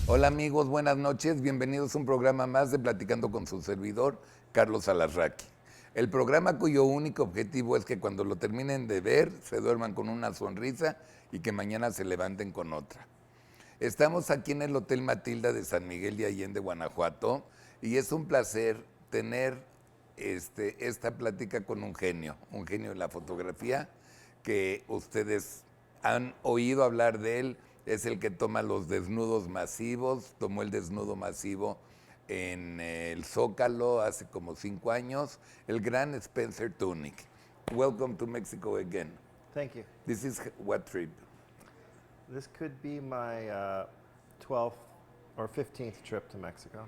Hola amigos, buenas noches, bienvenidos a un programa más de Platicando con su servidor, Carlos Alazraki. El programa cuyo único objetivo es que cuando lo terminen de ver se duerman con una sonrisa y que mañana se levanten con otra. Estamos aquí en el Hotel Matilda de San Miguel de Allende, Guanajuato, y es un placer tener esta plática con un genio de la fotografía que ustedes han oído hablar de él. Es el que toma los desnudos masivos, tomó el desnudo masivo en el Zócalo hace como 5 años, el gran Spencer Tunick. Welcome to Mexico again. Thank you. This is what trip? This could be my 12th or 15th trip to Mexico.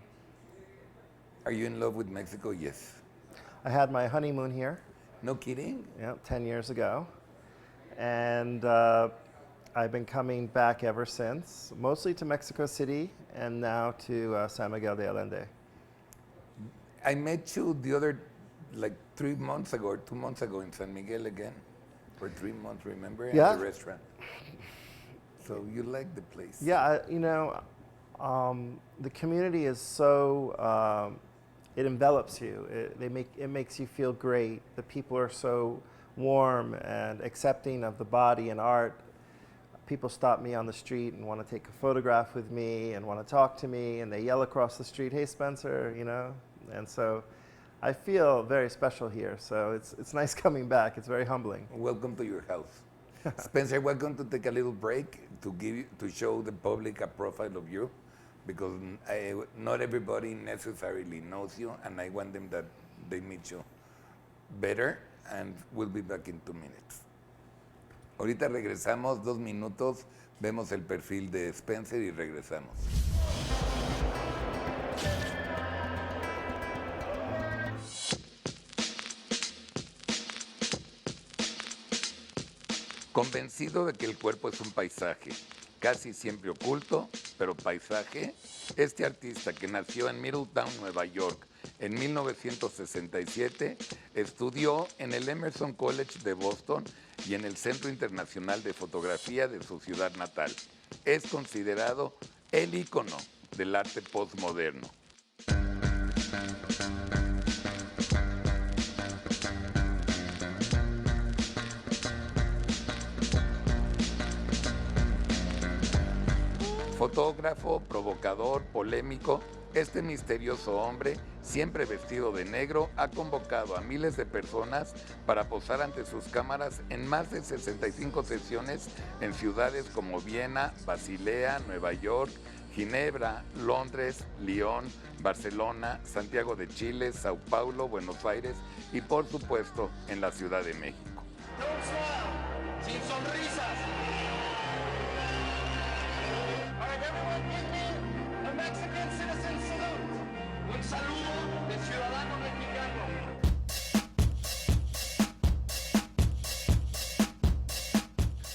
Are you in love with Mexico? Yes. I had my honeymoon here, No kidding? 10 years ago, and I've been coming back ever since, mostly to Mexico City and now to San Miguel de Allende. I met you the other, like 3 months ago or 2 months ago in San Miguel again, for 3 months, remember? Yeah. At the restaurant. So you like the place? Yeah, the community is so, it envelops you. It makes you feel great. The people are so warm and accepting of the body and art. People stop me on the street and want to take a photograph with me and want to talk to me, and they yell across the street, "Hey Spencer," And so I feel very special here. So it's nice coming back. It's very humbling. Welcome to your house. Spencer, we're going to take a little break to show the public a profile of you, because not everybody necessarily knows you, and I want them that they meet you better, and we'll be back in 2 minutes. Ahorita regresamos, 2 minutos, vemos el perfil de Spencer y regresamos. Convencido de que el cuerpo es un paisaje, casi siempre oculto, pero paisaje, este artista que nació en Middletown, Nueva York, en 1967, estudió en el Emerson College de Boston y en el Centro Internacional de Fotografía de su ciudad natal. Es considerado el ícono del arte postmoderno. Fotógrafo, provocador, polémico, este misterioso hombre, siempre vestido de negro, ha convocado a miles de personas para posar ante sus cámaras en más de 65 sesiones en ciudades como Viena, Basilea, Nueva York, Ginebra, Londres, Lyon, Barcelona, Santiago de Chile, Sao Paulo, Buenos Aires y por supuesto en la Ciudad de México. Sin sonrisas. Mexican citizen salute. Un saludo de ciudadano mexicano.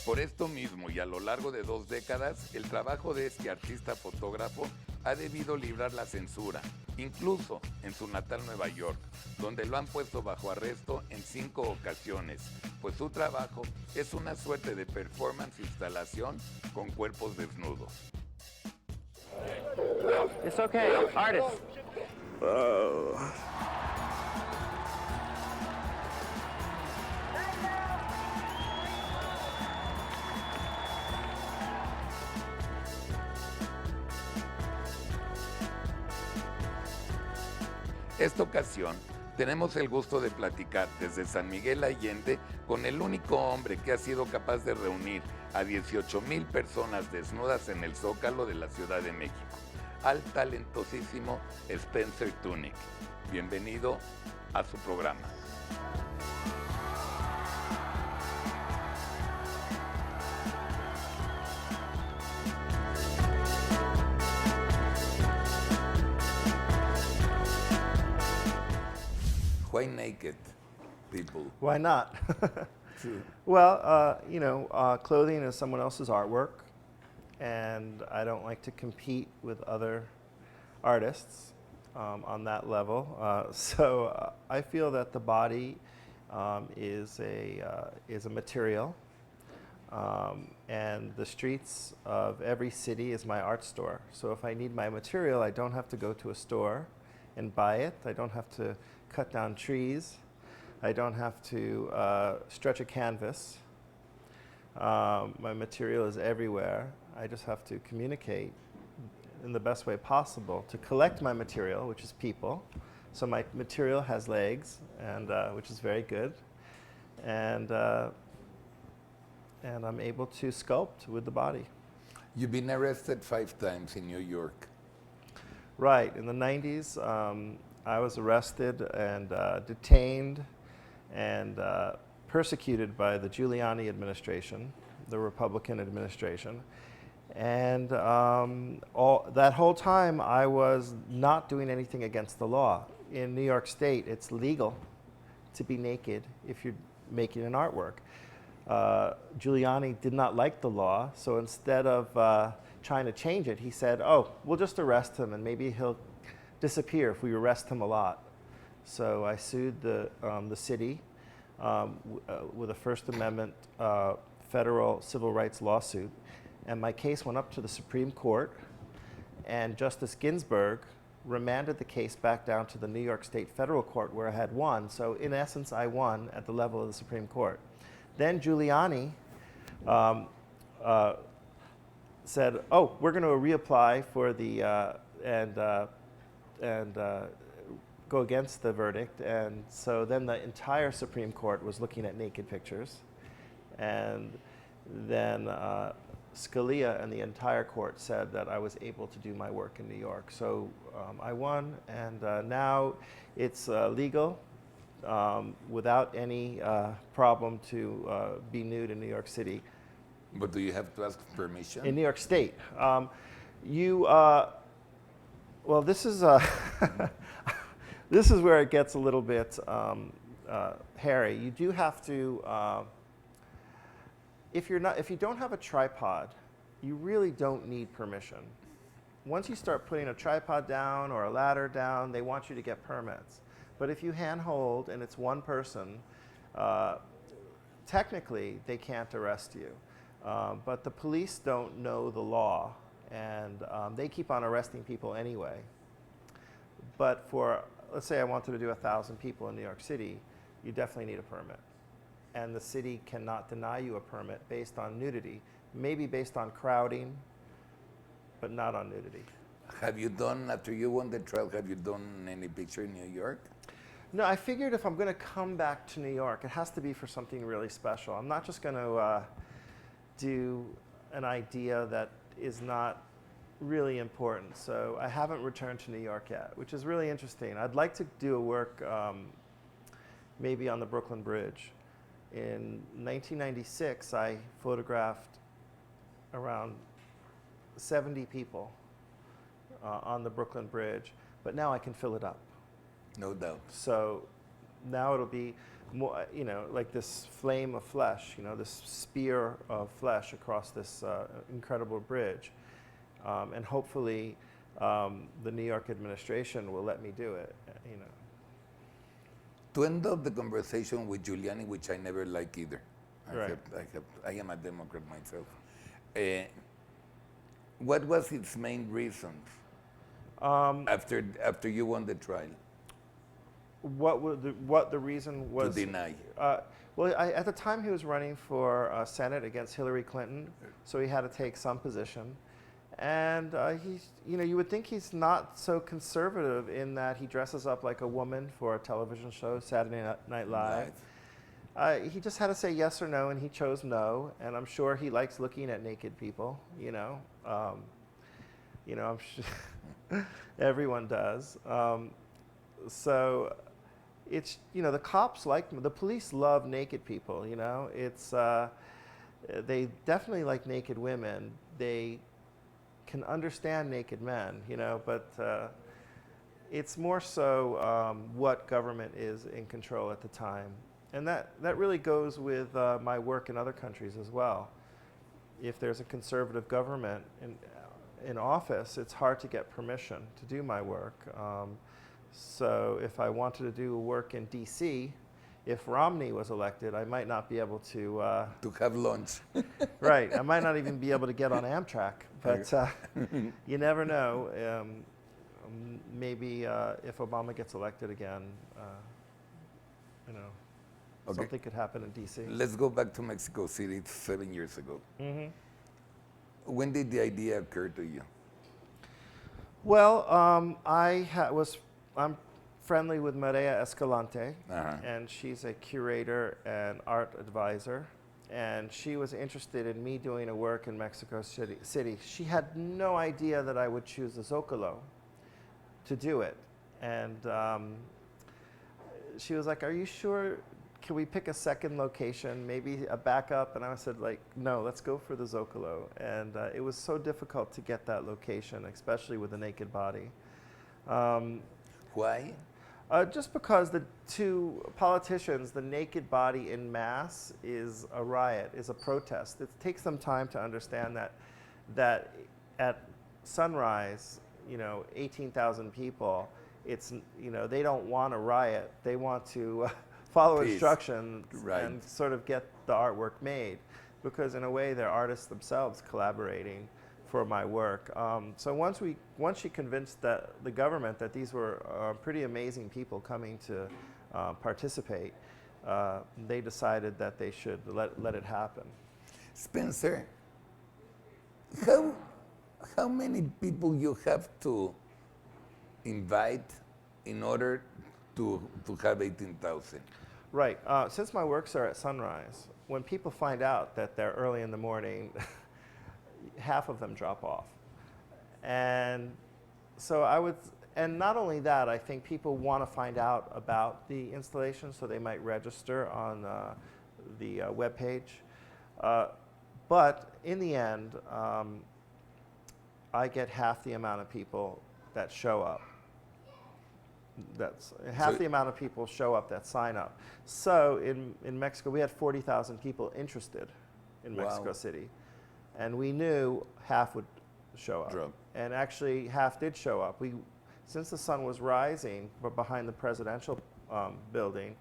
Por esto mismo y a lo largo de 2 décadas, el trabajo de este artista fotógrafo ha debido librar la censura, incluso en su natal Nueva York, donde lo han puesto bajo arresto en 5 ocasiones, pues su trabajo es una suerte de performance instalación con cuerpos desnudos. It's okay, artist. Esta ocasión tenemos el gusto de platicar desde San Miguel Allende con el único hombre que ha sido capaz de reunir a 18,000 personas desnudas en el Zócalo de la Ciudad de México, al talentosísimo Spencer Tunick. Bienvenido a su programa. Why naked people? Why not? Well, clothing is someone else's artwork, and I don't like to compete with other artists on that level. So I feel that the body is a material And the streets of every city is my art store. So if I need my material, I don't have to go to a store and buy it. I don't have to cut down trees. I don't have to stretch a canvas. My material is everywhere. I just have to communicate in the best way possible to collect my material, which is people. So my material has legs, and which is very good. And I'm able to sculpt with the body. You've been arrested 5 times in New York. Right. In the 90s, I was arrested and detained and persecuted by the Giuliani administration, the Republican administration. And that whole time, I was not doing anything against the law. In New York State, it's legal to be naked if you're making an artwork. Giuliani did not like the law, so instead of trying to change it, he said, oh, we'll just arrest him and maybe he'll disappear if we arrest him a lot. So I sued the city with a First Amendment federal civil rights lawsuit, and my case went up to the Supreme Court, and Justice Ginsburg remanded the case back down to the New York State Federal Court where I had won. So in essence, I won at the level of the Supreme Court. Then Giuliani said, "Oh, we're going to reapply for the and go against the verdict." And so then the entire Supreme Court was looking at naked pictures, and then Scalia and the entire court said that I was able to do my work in New York. So I won, and now it's legal. Without any problem to be nude in New York City. But do you have to ask permission? In New York State. Well, this is this is where it gets a little bit hairy. You do have to, if you don't have a tripod, you really don't need permission. Once you start putting a tripod down or a ladder down, they want you to get permits. But if you handhold and it's one person, technically they can't arrest you. But the police don't know the law, and they keep on arresting people anyway. But for, let's say I wanted to do 1,000 people in New York City, you definitely need a permit. And the city cannot deny you a permit based on nudity, maybe based on crowding, but not on nudity. Have you done, after you won the trial, have you done any picture in New York? No, I figured if I'm going to come back to New York, it has to be for something really special. I'm not just going to do an idea that is not really important. So I haven't returned to New York yet, which is really interesting. I'd like to do a work maybe on the Brooklyn Bridge. In 1996, I photographed around 70 people on the Brooklyn Bridge, but now I can fill it up. No doubt. So now it'll be more, like this flame of flesh, this spear of flesh across this incredible bridge. And hopefully the New York administration will let me do it, To end up the conversation with Giuliani, which I never like either. I am a Democrat myself. What was its main reasons after you won the trial? What the reason was? To deny. Well, at the time he was running for Senate against Hillary Clinton, so he had to take some position. And you would think he's not so conservative in that he dresses up like a woman for a television show, Saturday Night Live. He just had to say yes or no, and he chose no. And I'm sure he likes looking at naked people. I'm sure everyone does. So it's, the cops the police love naked people, it's, they definitely like naked women. They can understand naked men, but it's more so what government is in control at the time. And that really goes with my work in other countries as well. If there's a conservative government in office, it's hard to get permission to do my work. So if I wanted to do work in DC, if Romney was elected, I might not be able to. To have lunch. Right, I might not even be able to get on Amtrak. But you never know. Maybe if Obama gets elected again, you know, Okay. something could happen in D.C. Let's go back to Mexico City 7 years ago. Mm-hmm. When did the idea occur to you? Well, I'm friendly with Maria Escalante, and she's a curator and art advisor. And she was interested in me doing a work in Mexico City. She had no idea that I would choose the Zocalo to do it. And she was like, "Are you sure? Can we pick a second location, maybe a backup?" And I said, like, "No, let's go for the Zocalo." And it was so difficult to get that location, especially with the naked body. Why? Just because the two politicians, the naked body in mass is a riot, is a protest. It takes them time to understand that at sunrise, 18,000 people, it's, they don't want a riot. They want to follow Peace. instructions Right. and sort of get the artwork made, because in a way they're artists themselves collaborating for my work. So once she convinced the government that these were pretty amazing people coming to participate, they decided that they should let it happen. Spencer, how many people you have to invite in order to have 18,000? Right. Since my works are at sunrise, when people find out that they're early in the morning, half of them drop off. And so and not only that, I think people want to find out about the installation, so they might register on the webpage. But in the end, I get half the amount of people that show up. That's half the amount of people show up that sign up. So in Mexico, we had 40,000 people interested in Mexico City. And we knew half would show up. Drop. And actually, half did show up. Since the sun was rising, but behind the presidential building,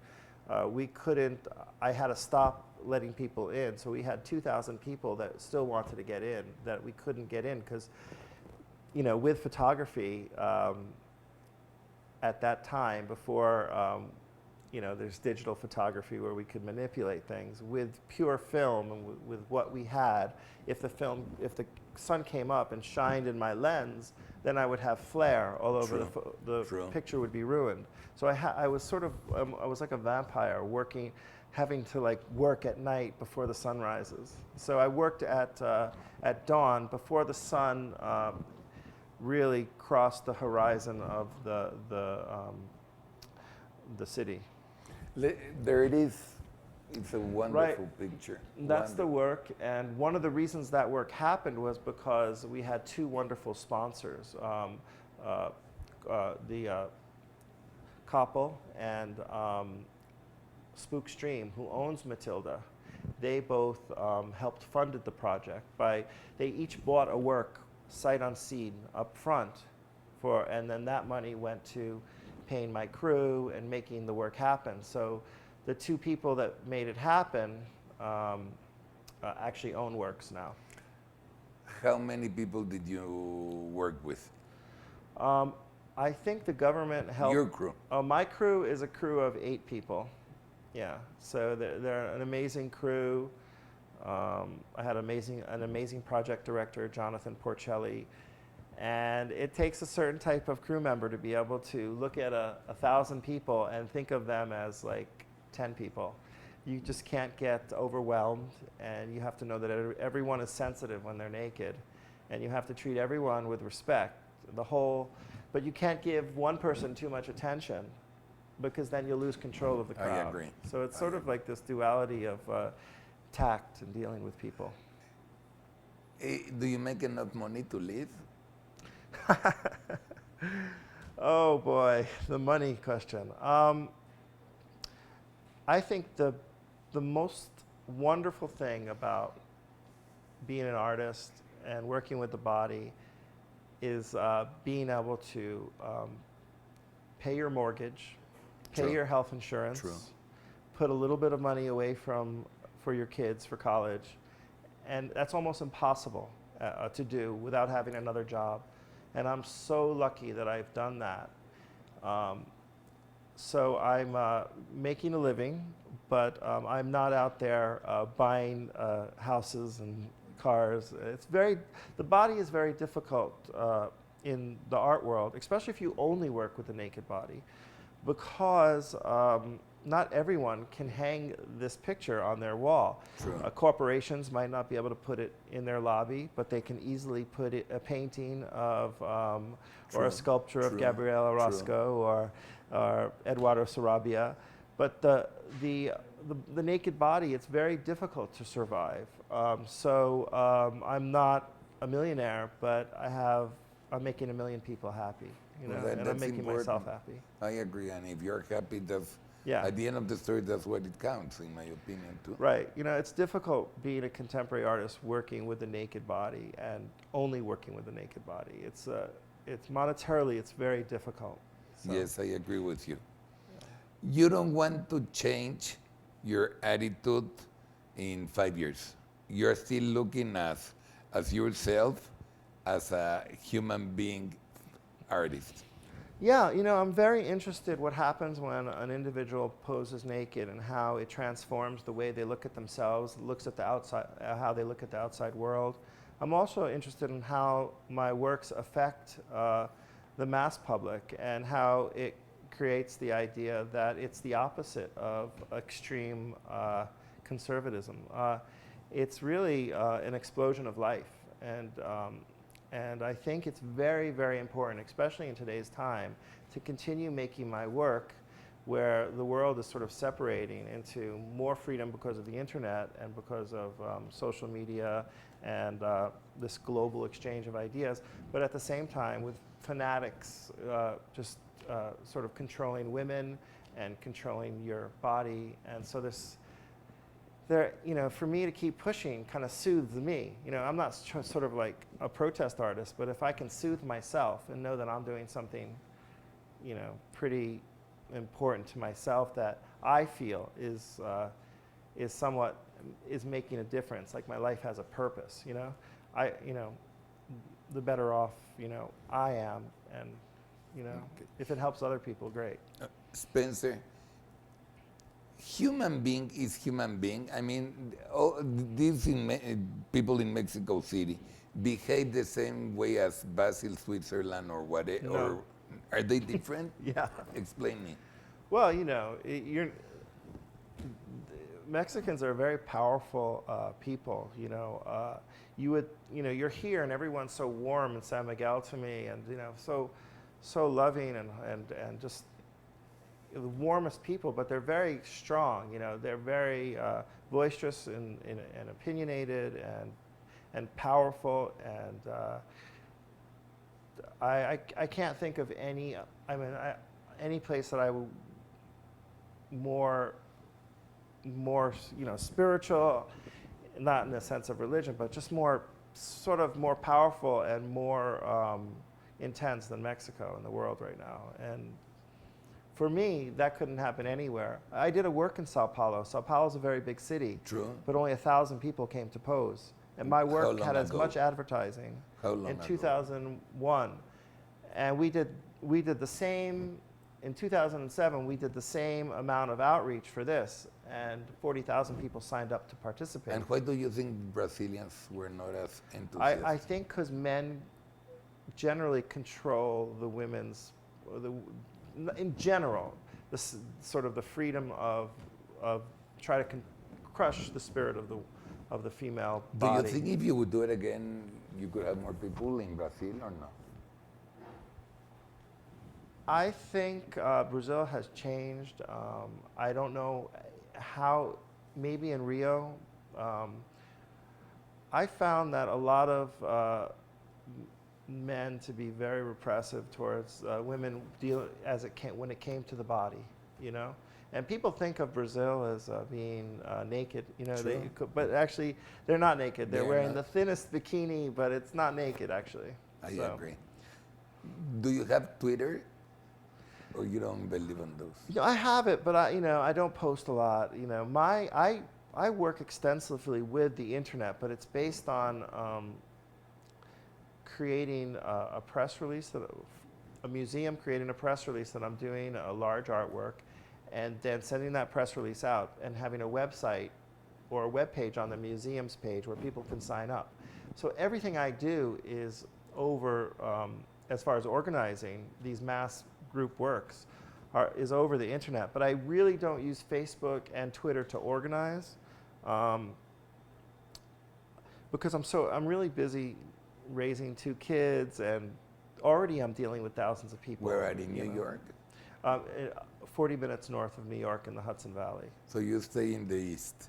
I had to stop letting people in. So we had 2,000 people that still wanted to get in, that we couldn't get in because, with photography, at that time, before there's digital photography where we could manipulate things, with pure film and with what we had, if the sun came up and shined in my lens, then I would have flare all over. The picture would be ruined. So I was sort of I was like a vampire having to work at night before the sun rises. So I worked at dawn before the sun really crossed the horizon of the city. There it is. It's a wonderful picture. That's the work, and one of the reasons that work happened was because we had two wonderful sponsors, the couple and Spook Stream, who owns Matilda. They both helped funded the project they each bought a work sight unseen up front, and then that money went to paying my crew and making the work happen. So the two people that made it happen actually own works now. How many people did you work with? I think the government helped. Your crew? My crew is a crew of 8 people. Yeah, so they're an amazing crew. I had an amazing project director, Jonathan Porcelli. And it takes a certain type of crew member to be able to look at 1,000 people and think of them as like 10 people. You just can't get overwhelmed, and you have to know that everyone is sensitive when they're naked, and you have to treat everyone with respect. But you can't give one person too much attention, because then you'll lose control of the crowd. I agree. So it's sort of like this duality of tact in dealing with people. Do you make enough money to live? Oh boy, the money question. I think the most wonderful thing about being an artist and working with the body is being able to pay your mortgage, pay True. your health insurance, True. put a little bit of money away for your kids for college, and that's almost impossible to do without having another job. And I'm so lucky that I've done that. So I'm making a living, but I'm not out there buying houses and cars. The body is very difficult in the art world, especially if you only work with the naked body, because not everyone can hang this picture on their wall. True. Corporations might not be able to put it in their lobby, but they can easily put a painting of, or a sculpture of Gabriela Orozco or Eduardo Sarabia. But the naked body, it's very difficult to survive. I'm not a millionaire, but I'm making 1 million people happy, and I'm making important. myself happy. I agree, and if you're happy, Yeah. at the end of the story, that's what it counts, in my opinion, too. Right. It's difficult being a contemporary artist working with the naked body and only working with the naked body. It's monetarily, it's very difficult. So. Yes, I agree with you. You don't want to change your attitude in 5 years. You're still looking as yourself as a human being artist. Yeah, I'm very interested what happens when an individual poses naked and how it transforms the way they look at themselves, looks at the outside, how they look at the outside world. I'm also interested in how my works affect the mass public and how it creates the idea that it's the opposite of extreme conservatism. It's really an explosion of life, and I think it's very, very important, especially in today's time, to continue making my work where the world is sort of separating into more freedom because of the internet and because of social media and this global exchange of ideas, but at the same time with fanatics sort of controlling women and controlling your body. And so for me to keep pushing kind of soothes me. I'm not sort of like a protest artist, but if I can soothe myself and know that I'm doing something, pretty important to myself that I feel is making a difference, like my life has a purpose, the better off, I am, and, if it helps other people, great. Spencer, human being is human being. I mean, these people in Mexico City behave the same way as Basel, Switzerland, or whatever? No. Or are they different? Yeah. Explain me. Well, Mexicans are very powerful people. You're here and everyone's so warm in San Miguel to me, and so loving and just the warmest people, but they're very strong. They're very boisterous and opinionated and powerful, and I can't think of any. Any place that I would more spiritual, not in the sense of religion, but just more powerful and more intense than Mexico in the world right now. And for me, that couldn't happen anywhere. I did a work in Sao Paulo. Sao Paulo's a very big city. True. But only 1,000 people came to pose. And my work had as ago? much advertising How long in ago? 2001. And we did the same, in 2007, we did the same amount of outreach for this, and 40,000 people signed up to participate. And why do you think Brazilians were not as enthusiastic? I think because men generally control the women's, in general, sort of the freedom of try to crush the spirit of the female body. Do you think if you would do it again, you could have more people in Brazil or no? I think Brazil has changed. I don't know how, maybe in Rio. I found that a lot of men to be very repressive towards women when it came to the body, And people think of Brazil as being naked, but actually they're not naked. They're wearing the thinnest bikini, but it's not naked actually. I agree. Do you have Twitter? Or you don't believe in those? Yeah, I have it, but I don't post a lot. I work extensively with the internet, but it's based on creating a press release, a museum creating a press release that I'm doing a large artwork, and then sending that press release out and having a website or a web page on the museum's page where people can sign up. So everything I do is over, as far as organizing these mass group works, is over the internet. But I really don't use Facebook and Twitter to organize, because I'm really busy raising 2 kids, and already I'm dealing with thousands of people. Where at in New York? 40 minutes north of New York in the Hudson Valley. So you stay in the East.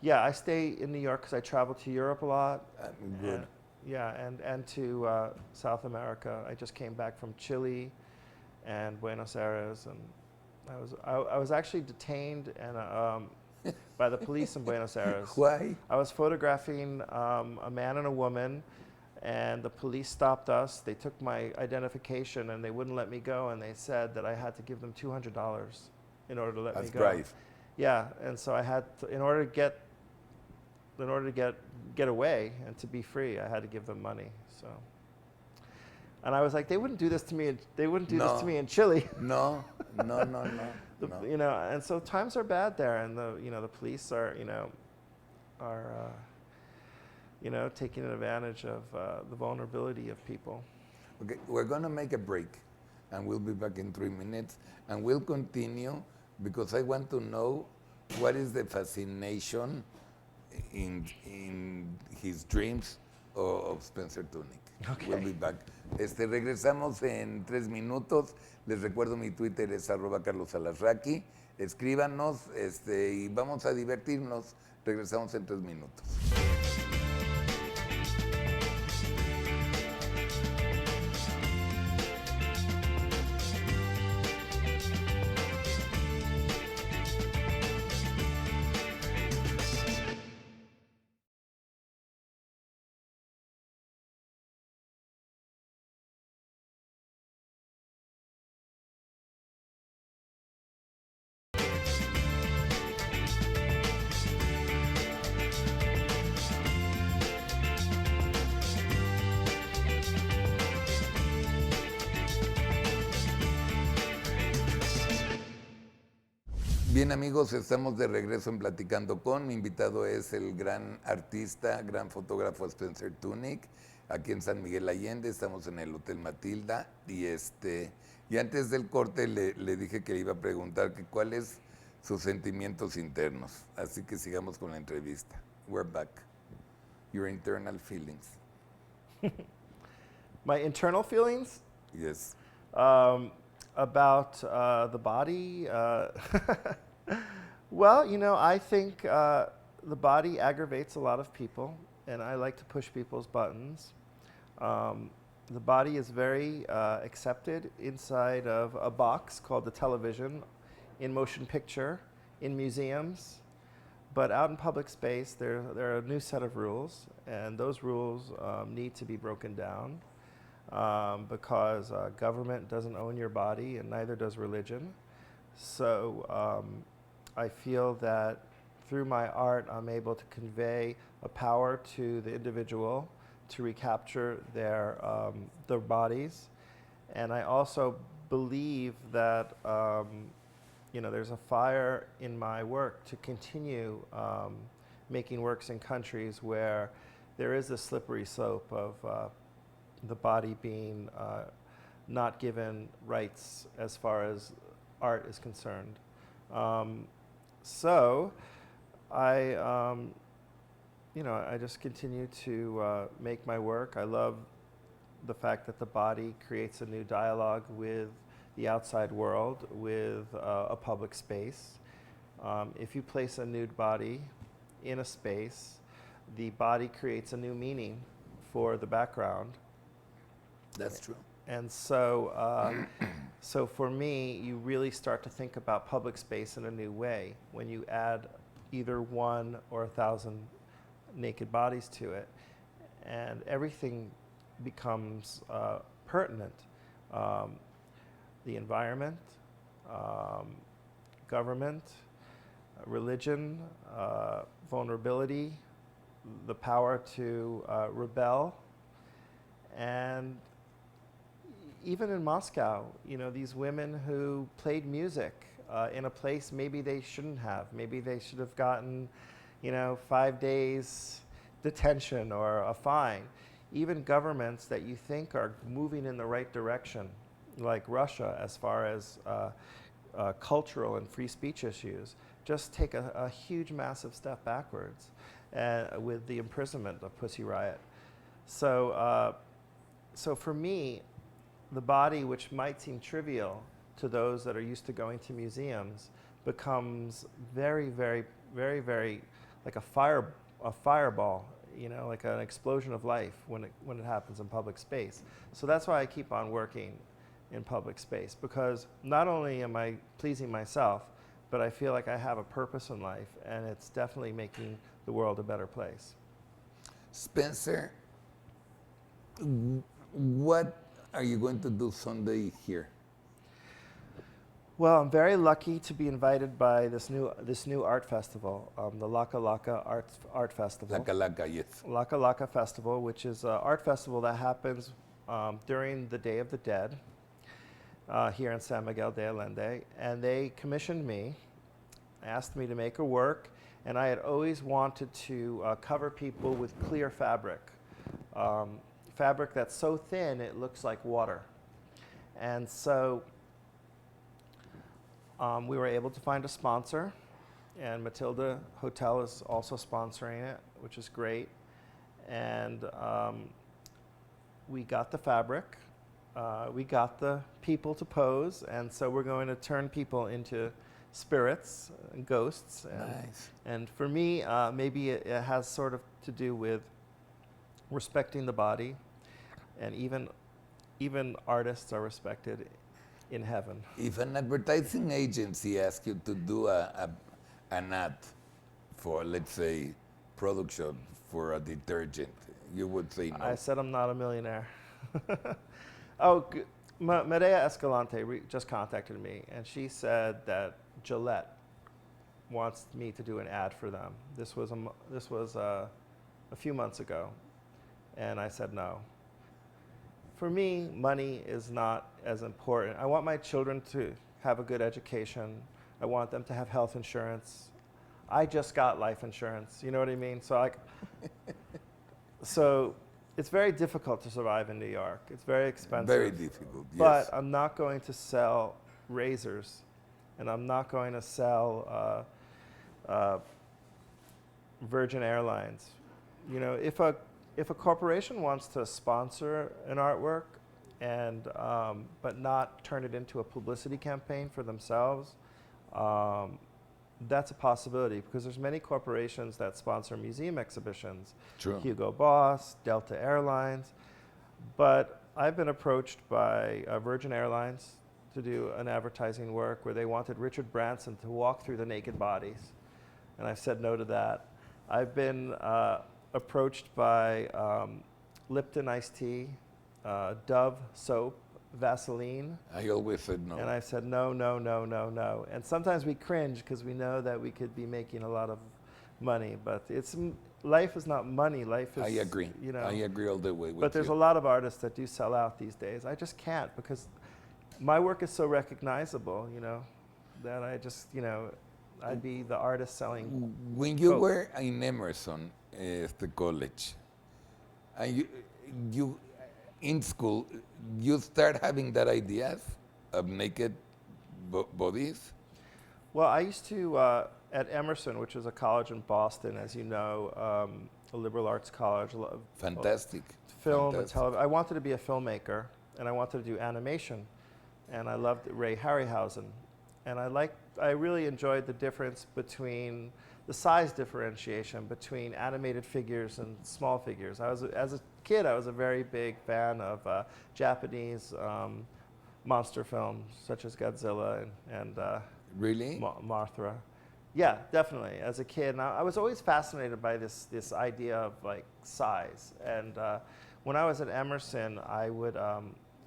Yeah, I stay in New York because I travel to Europe a lot. Good. And to South America. I just came back from Chile and Buenos Aires, and I was actually detained and by the police in Buenos Aires. Why? I was photographing a man and a woman, and the police stopped us. They took my identification and they wouldn't let me go, and they said that I had to give them $200 in order to let me go. That's brave. Yeah, and so I had to, in order to get away and to be free, I had to give them money. So, and I was like, they wouldn't do this to me. They wouldn't do this to me in Chile. No. You know, and so times are bad there, and the police are taking advantage of the vulnerability of people. Okay, we're going to make a break, and we'll be back in 3 minutes, and we'll continue because I want to know what is the fascination in his dreams of Spencer Tunick. Okay. We'll be back. Regresamos en 3 minutos. Les recuerdo mi Twitter es @CarlosAlazraki. Escríbanos y vamos a divertirnos. Regresamos en 3 minutos. Bien amigos, estamos de regreso en Platicando con. Mi invitado es el gran artista, gran fotógrafo Spencer Tunick, aquí en San Miguel Allende. Estamos en el Hotel Matilda y antes del corte le dije que le iba a preguntar que cuáles sus sentimientos internos. Así que sigamos con la entrevista. We're back. Your internal feelings. My internal feelings? Yes. About the body? Well, I think the body aggravates a lot of people, and I like to push people's buttons. The body is very accepted inside of a box called the television, in motion picture, in museums. But out in public space, there are a new set of rules, and those rules need to be broken down. Because government doesn't own your body, and neither does religion. So I feel that through my art, I'm able to convey a power to the individual to recapture their bodies. And I also believe that there's a fire in my work to continue making works in countries where there is a slippery slope of the body being not given rights as far as art is concerned. So I just continue to make my work. I love the fact that the body creates a new dialogue with the outside world, with a public space. If you place a nude body in a space, the body creates a new meaning for the background. That's true. And so, so for me, you really start to think about public space in a new way when you add either 1 or 1,000 naked bodies to it, and everything becomes pertinent. the environment, government, religion, vulnerability, the power to rebel, and even in Moscow, you know, these women who played music in a place maybe they shouldn't have. Maybe they should have gotten, you know, 5 days detention or a fine. Even governments that you think are moving in the right direction, like Russia, as far as cultural and free speech issues, just take a huge, massive step backwards with the imprisonment of Pussy Riot. So, so for me, the body, which might seem trivial to those that are used to going to museums, becomes very, very, very, very like a fireball, you know, like an explosion of life when it happens in public space. So that's why I keep on working in public space, because not only am I pleasing myself, but I feel like I have a purpose in life, and it's definitely making the world a better place. Spencer, what are you going to do Sunday here? Well, I'm very lucky to be invited by this new art festival, the Laka Laka Art Festival. Laka Laka, yes. Laka Laka Festival, which is an art festival that happens during the Day of the Dead here in San Miguel de Allende. And they commissioned me, asked me to make a work, and I had always wanted to cover people with clear fabric. Fabric that's so thin it looks like water. And so we were able to find a sponsor, and Matilda Hotel is also sponsoring it, which is great. And we got the fabric, we got the people to pose, and so we're going to turn people into spirits and ghosts. And, Nice. And for me, maybe it has sort of to do with respecting the body, and even artists are respected in heaven. If an advertising agency asks you to do an ad for, let's say, production for a detergent, you would say no. I said I'm not a millionaire. Oh, Medea Escalante just contacted me, and she said that Gillette wants me to do an ad for them. This was a few months ago, and I said no. For me, money is not as important. I want my children to have a good education. I want them to have health insurance. I just got life insurance, you know what I mean? So so it's very difficult to survive in New York. It's very expensive. Very difficult, yes. But I'm not going to sell razors, and I'm not going to sell Virgin Airlines. You know, if a corporation wants to sponsor an artwork and but not turn it into a publicity campaign for themselves, that's a possibility, because there's many corporations that sponsor museum exhibitions. True. Hugo Boss, Delta Airlines. But I've been approached by Virgin Airlines to do an advertising work where they wanted Richard Branson to walk through the naked bodies, and I've said no to that. I've been approached by Lipton iced tea, Dove soap, Vaseline. I always said no. And I said no, no, no, no, no. And sometimes we cringe because we know that we could be making a lot of money, but life is not money. Life is, I agree. you know. I agree all the way with you. But there's a lot of artists that do sell out these days. I just can't, because my work is so recognizable, you know, that I just, you know, I'd be the artist selling. When you Coke. were in Emerson, the college, and you in school, you start having that ideas of naked bodies? Well, I used to, at Emerson, which is a college in Boston, as you know, a liberal arts college. Fantastic. Film Fantastic. and television. I wanted to be a filmmaker, and I wanted to do animation. And I loved Ray Harryhausen. And I really enjoyed the difference between, the size differentiation between animated figures and small figures. As a kid, I was a very big fan of Japanese monster films, such as Godzilla and Really? Mothra. Yeah, definitely. As a kid, and I was always fascinated by this idea of like size. And when I was at Emerson, I would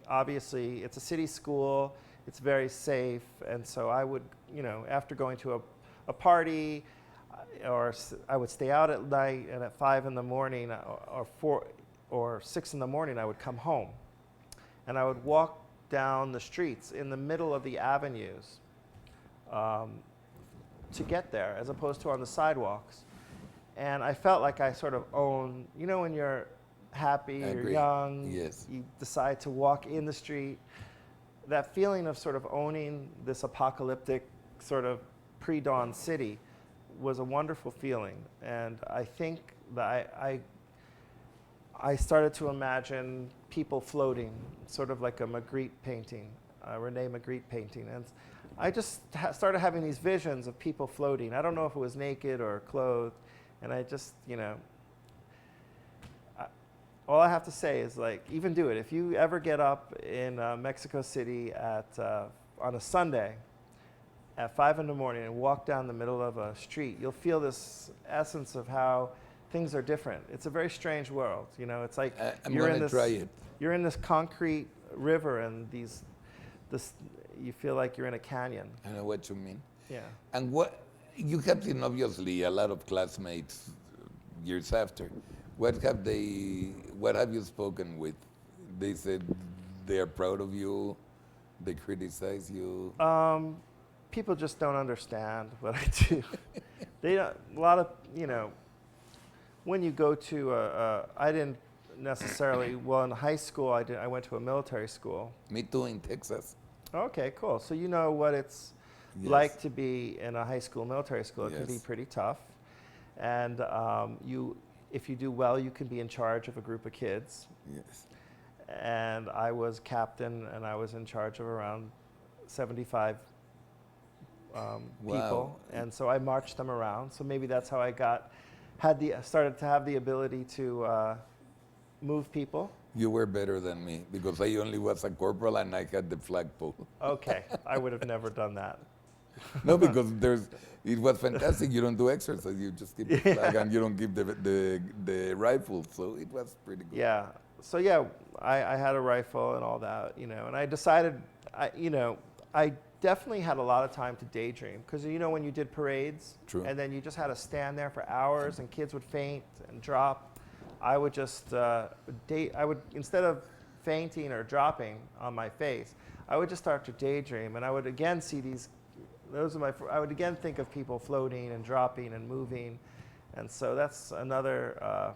obviously, it's a city school. it's very safe. And so I would, after going to a party, I would stay out at night, and at 5 in the morning or 4 or 6 in the morning, I would come home. And I would walk down the streets in the middle of the avenues to get there, as opposed to on the sidewalks. And I felt like I sort of owned, when you're happy, you're young, yes. you decide to walk in the street, that feeling of sort of owning this apocalyptic sort of pre-dawn city was a wonderful feeling. And I think that I started to imagine people floating, sort of like a Magritte painting, Rene Magritte painting. And I just started having these visions of people floating. I don't know if it was naked or clothed. And I just, all I have to say is, like, even do it. If you ever get up in Mexico City on a Sunday at 5 in the morning and walk down the middle of a street, you'll feel this essence of how things are different. It's a very strange world. It's like you're in this concrete river, and you feel like you're in a canyon. I know what you mean. Yeah. And what you have seen, obviously, a lot of classmates years after. What have you spoken with? They said they are proud of you. They criticize you. People just don't understand what I do. They don't, a lot of, when you go to I didn't necessarily, well, in high school, I went to a military school. Me too, in Texas. Okay, cool. So you know what it's like to be in a high school, military school. It can be pretty tough. And if you do well, you can be in charge of a group of kids. Yes. And I was captain, and I was in charge of around 75 people. And so I marched them around. So maybe that's how I started to have the ability to move people. You were better than me, because I only was a corporal and I had the flagpole. Okay, I would have never done that. No, because it was fantastic. You don't do exercise, you just keep the flag, and you don't give the rifle, so it was pretty good. Yeah, so I had a rifle and all that, and I decided, I definitely had a lot of time to daydream, because when you did parades, True. And then you just had to stand there for hours, and kids would faint and drop, I would just, instead of fainting or dropping on my face, I would just start to daydream, and I would again see I would again think of people floating and dropping and moving. And so that's another,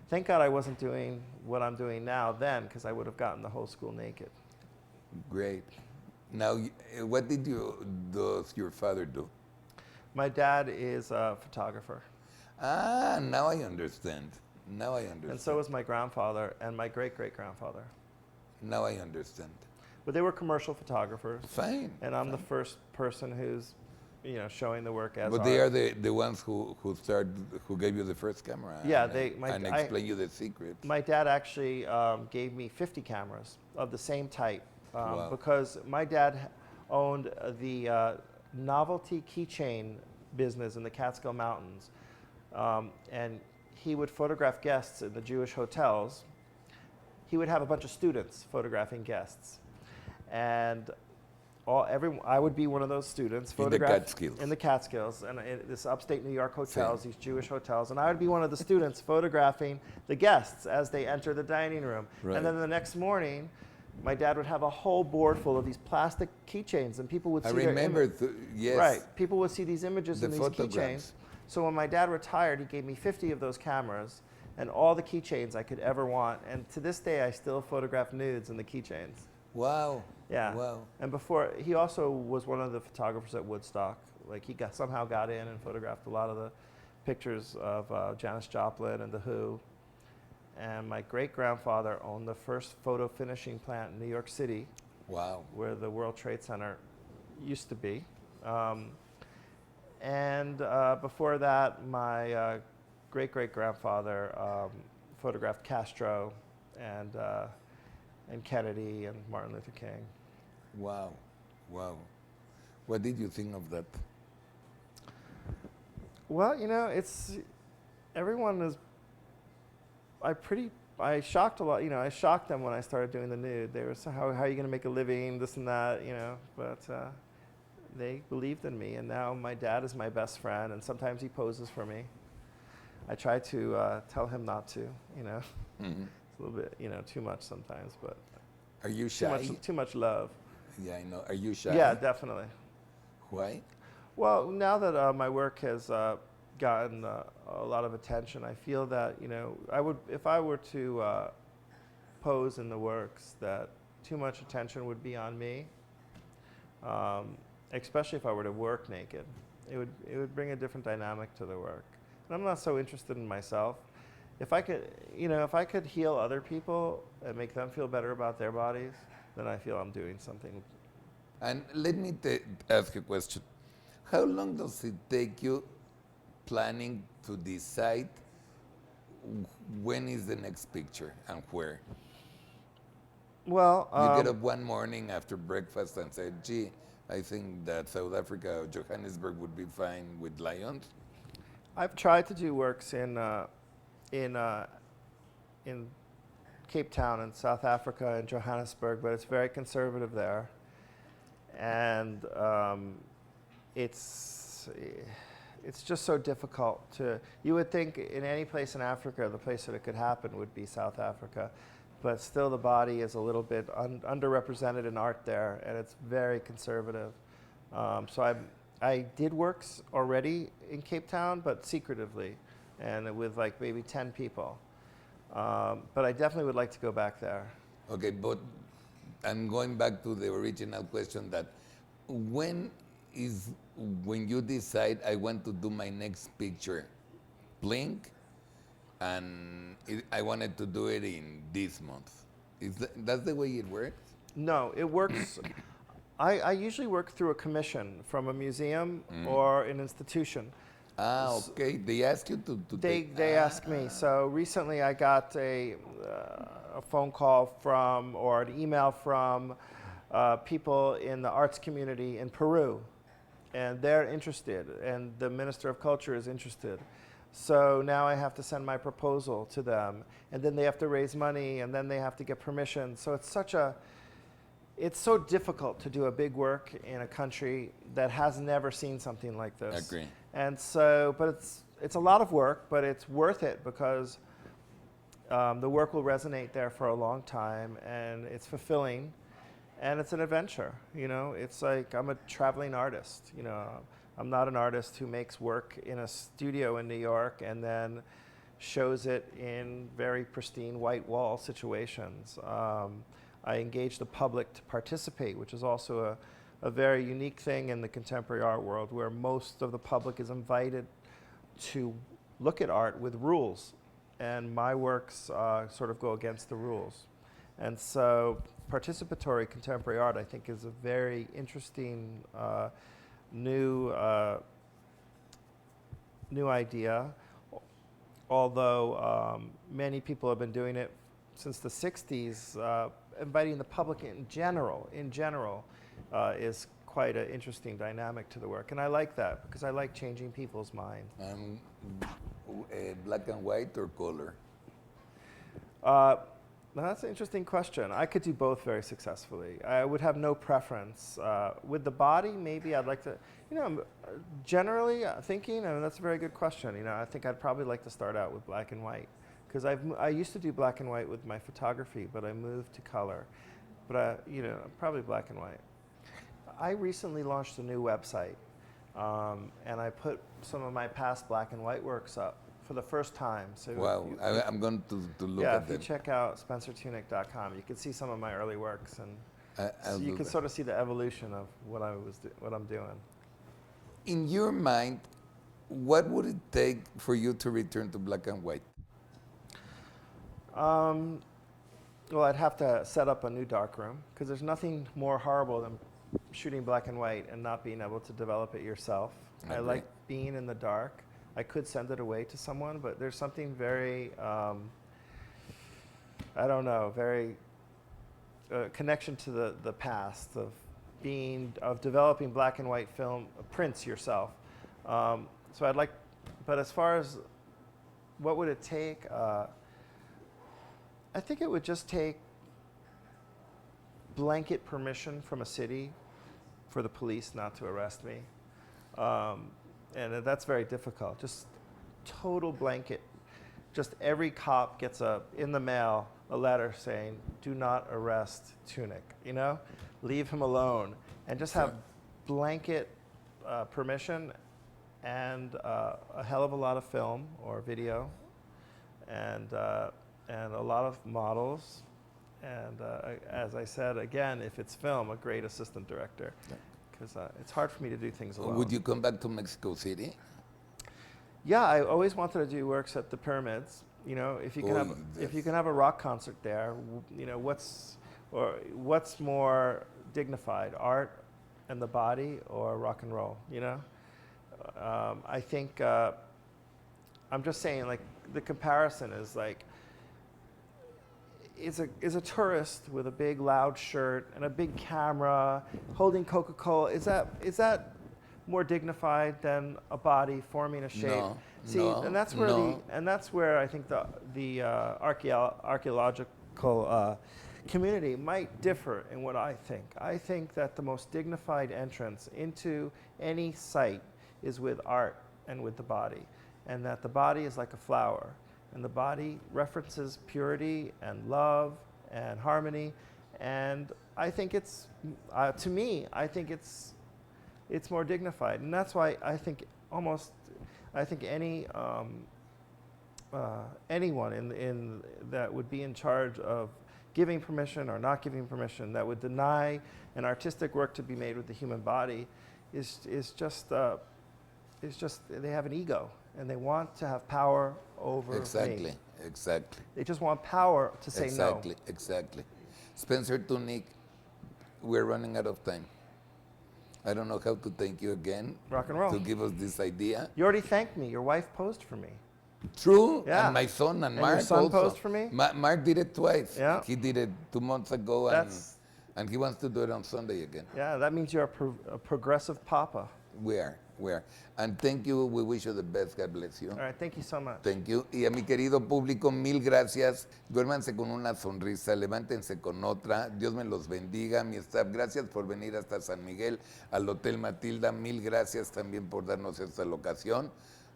thank God I wasn't doing what I'm doing now then, because I would have gotten the whole school naked. Great. Now, what does your father do? My dad is a photographer. Ah, now I understand. And so was my grandfather and my great-great-grandfather. Now I understand. But they were commercial photographers. Fine. And I'm the first person who's, showing the work as But art. they are the ones who gave you the first camera. Yeah, and explain you the secrets. My dad actually gave me 50 cameras of the same type, Wow. because my dad owned the novelty keychain business in the Catskill Mountains, and he would photograph guests in the Jewish hotels. He would have a bunch of students photographing guests. And I would be one of those students In the Catskills. In the Catskills, and in this upstate New York hotels, these Jewish hotels, and I would be one of the students photographing the guests as they enter the dining room. Right. And then the next morning, my dad would have a whole board full of these plastic keychains, and people would see their yes. Right, people would see these images in The these photographs. keychains. So when my dad retired, he gave me 50 of those cameras and all the keychains I could ever want. And to this day, I still photograph nudes in the keychains. Wow. Yeah. Wow. And before, he also was one of the photographers at Woodstock. Like, he somehow got in and photographed a lot of the pictures of Janis Joplin and The Who. And my great-grandfather owned the first photo finishing plant in New York City. Wow. Where the World Trade Center used to be. And before that, my great-great-grandfather photographed Castro and Kennedy and Martin Luther King. Wow. Wow. What did you think of that? Well, everyone is, I pretty I shocked a lot, I shocked them when I started doing the nude. They were, so how are you going to make a living, this and that, but they believed in me, and now my dad is my best friend, and sometimes he poses for me. I try to tell him not to, Mm-hmm. It's a little bit, too much sometimes, but Are you shy? too much love. Yeah, I know. Are you shy? Yeah, definitely. Why? Well, now that my work has gotten a lot of attention, I feel that I would, if I were to pose in the works, that too much attention would be on me, especially if I were to work naked. It would bring a different dynamic to the work, and I'm not so interested in myself. If I could heal other people and make them feel better about their bodies, then I feel I'm doing something. And let me ask a question. How long does it take you planning to decide when is the next picture and where? Well, You get up one morning after breakfast and say, gee, I think that South Africa or Johannesburg would be fine with lions. I've tried to do works in Cape Town in South Africa and Johannesburg, but it's very conservative there, and it's just so difficult to. You would think in any place in Africa, the place that it could happen would be South Africa, but still the body is a little bit underrepresented in art there, and it's very conservative. So I did works already in Cape Town, but secretively, and with like maybe 10 people. But I definitely would like to go back there. Okay, but I'm going back to the original question that when you decide I want to do my next picture, blink, and I wanted to do it in this month. That's the way it works? No, it works. I usually work through a commission from a museum or an institution. Ah, okay. They ask you to They ask me. So recently I got a phone call from, or an email from people in the arts community in Peru, and they're interested, and the Minister of Culture is interested. So now I have to send my proposal to them, and then they have to raise money, and then they have to get permission. So it's so difficult to do a big work in a country that has never seen something like this. Agree. And so, but it's a lot of work, but it's worth it because the work will resonate there for a long time, and it's fulfilling, and it's an adventure. It's like I'm a traveling artist. I'm not an artist who makes work in a studio in New York and then shows it in very pristine white wall situations. I engage the public to participate, which is also a very unique thing in the contemporary art world, where most of the public is invited to look at art with rules, and my works sort of go against the rules. And so participatory contemporary art, I think, is a very interesting new idea, although many people have been doing it since the 60s. Inviting the public in general is quite an interesting dynamic to the work, and I like that because I like changing people's minds. Black and white or color? That's an interesting question. I could do both very successfully. I would have no preference. With the body, maybe I'd like to, generally thinking, and that's a very good question, I think I'd probably like to start out with black and white. Because I used to do black and white with my photography, but I moved to color. But probably black and white. I recently launched a new website, and I put some of my past black and white works up for the first time. So wow, I'm going to look at at if you them. check out spencertunick.com, you can see some of my early works, and I'll so you do can that. sort of see the evolution of what I'm doing. In your mind, what would it take for you to return to black and white? Well, I'd have to set up a new darkroom, because there's nothing more horrible than shooting black and white and not being able to develop it yourself. I Agree. like being in the dark. I could send it away to someone, but there's something very, very connection to the past of developing black and white film prints yourself. So I'd like, but as far as what would it take, I don't know. I'd like to see, I'd like to see the evolution of what I was doing. What I'm doing. In your mind, what would it take for you to return to black and white? In your mind, what would it take for you to return to black and white? Well, I'd have to set up a new darkroom, because there's nothing more horrible than shooting black and white and not being able to develop it yourself. So I'd like, but as far as I think it would just take blanket permission from a city for the police not to arrest me. And that's very difficult. Just total blanket. Just every cop gets in the mail a letter saying, do not arrest Tunick, you know? Leave him alone. And just have blanket permission and a hell of a lot of film or video and a lot of models. And as I said, again, if it's film, a great assistant director. Because it's hard for me to do things alone. Would you come back to Mexico City? Yeah, I always wanted to do works at the pyramids. You know, if you can have a rock concert there, you know, what's more dignified, art and the body or rock and roll? You know, I think I'm just saying, like, the comparison is like, is a tourist with a big loud shirt and a big camera holding Coca-Cola, is that more dignified than a body forming a shape? No, See, no, and that's where no. that's where I think the archaeological community might differ in what I think. I think that the most dignified entrance into any site is with art and with the body, and that the body is like a flower. And the body references purity and love and harmony, and I think it's, to me, I think it's more dignified, and that's why I think anyone in that would be in charge of giving permission or not giving permission, that would deny an artistic work to be made with the human body, is just they have an ego. And they want to have power over me. Exactly. They just want power to say no. Exactly. Spencer, Tunick, we're running out of time. I don't know how to thank you again. Rock and roll. To give us this idea. You already thanked me. Your wife posed for me. True. Yeah. And my son and Mark your son also. posed for me? Mark did it twice. Yeah. He did it 2 months ago, and he wants to do it on Sunday again. Yeah, that means you're a progressive papa. We are. And thank you. We wish you the best. God bless you. All right, thank you so much. Thank you. Y a mi querido público, mil gracias. Duérmanse con una sonrisa, levántense con otra. Dios me los bendiga. Mi staff, gracias por venir hasta San Miguel, al Hotel Matilda. Mil gracias también por darnos esta locación.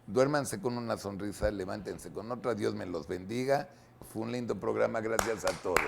Duérmanse con una sonrisa, levántense con otra. Dios me los bendiga. Fue un lindo programa. Gracias a todos.